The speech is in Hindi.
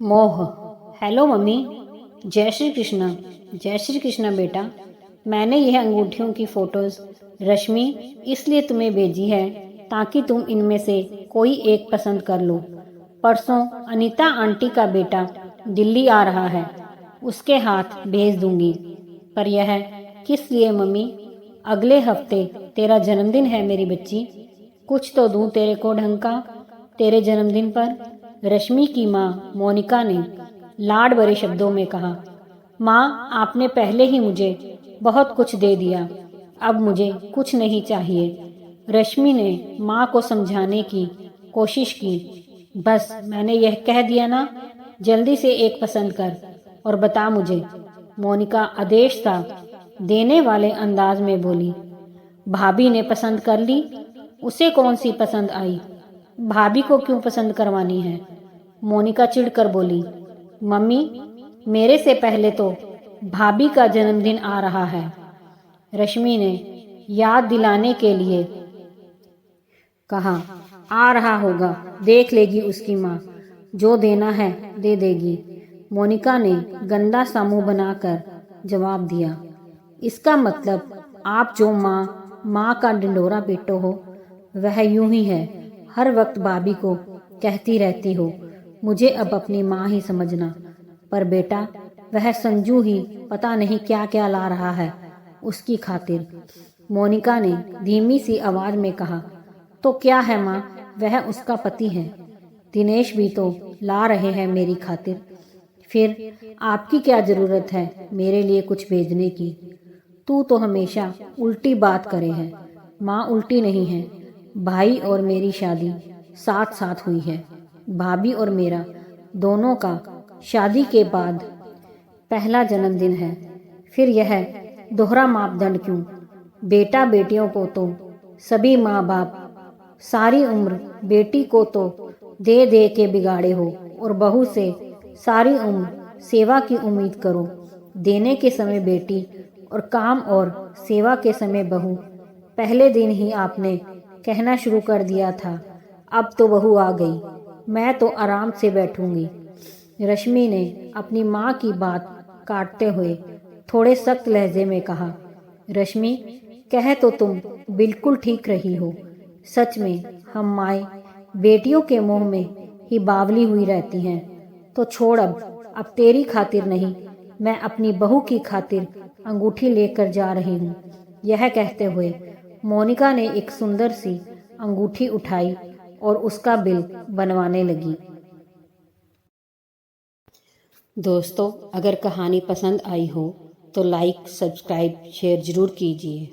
मोह। Hello mummy. जय श्री कृष्णा। जय श्री कृष्णा बेटा। मैंने यह अंगूठियों की फोटोज रश्मि इसलिए तुम्हें भेजी है ताकि तुम इनमें से कोई एक पसंद कर लो। परसों अनीता आंटी का बेटा दिल्ली आ रहा है, उसके हाथ भेज दूंगी। पर यह किस लिए मम्मी? अगले हफ्ते तेरा जन्मदिन है मेरी बच्ची, कुछ तो दूं तेरे को ढंग का तेरे जन्मदिन पर। रश्मि की माँ मोनिका ने लाड भरे शब्दों में कहा। माँ, आपने पहले ही मुझे बहुत कुछ दे दिया, अब मुझे कुछ नहीं चाहिए। रश्मि ने माँ को समझाने की कोशिश की। बस मैंने यह कह दिया ना, जल्दी से एक पसंद कर और बता मुझे। मोनिका आदेश था देने वाले अंदाज में बोली। भाभी ने पसंद कर ली, उसे कौन सी पसंद आई? भाभी को क्यों पसंद करवानी है? मोनिका चिढ़कर बोली। मम्मी, मेरे से पहले तो भाभी का जन्मदिन आ रहा है। रश्मि ने याद दिलाने के लिए कहा। आ रहा होगा, देख लेगी उसकी माँ, जो देना है दे देगी। मोनिका ने गंदा सा मुंह बनाकर जवाब दिया। इसका मतलब आप जो माँ का ढिंढोरा पीटो हो वह यूं ही है, हर वक्त भाभी को कहती रहती हो मुझे अब अपनी माँ ही समझना। पर बेटा, वह संजू ही पता नहीं क्या क्या ला रहा है उसकी खातिर। मोनिका ने धीमी सी आवाज में कहा। तो क्या है माँ, वह उसका पति है। दिनेश भी तो ला रहे हैं मेरी खातिर। फिर आपकी क्या जरूरत है मेरे लिए कुछ भेजने की? तू तो हमेशा उल्टी बात करे है। माँ उल्टी नहीं है, भाई और मेरी शादी साथ साथ हुई है। भाभी और मेरा दोनों का शादी के बाद पहला जन्मदिन है। फिर यह दोहरा मापदंड क्यों? बेटा बेटियों को तो सभी माँ बाप सारी उम्र बेटी को तो दे दे के बिगाड़े हो, और बहू से सारी उम्र सेवा की उम्मीद करो। देने के समय बेटी और काम और सेवा के समय बहू। पहले दिन ही आपने कहना शुरू कर दिया था अब तो बहू आ गई, मैं तो आराम से बैठूंगी। रश्मि ने अपनी माँ की बात काटते हुए थोड़े सख्त लहजे में कहा। रश्मि, कह तो तुम बिल्कुल ठीक रही हो। सच में हम माएँ बेटियों के मुंह में ही बावली हुई रहती हैं। तो छोड़, अब तेरी खातिर नहीं, मैं अपनी बहू की खातिर अंगूठी लेकर जा रही हूँ। यह कहते हुए मोनिका ने एक सुंदर सी अंगूठी उठाई और उसका बिल बनवाने लगी। दोस्तों, अगर कहानी पसंद आई हो तो लाइक, सब्सक्राइब, शेयर ज़रूर कीजिए।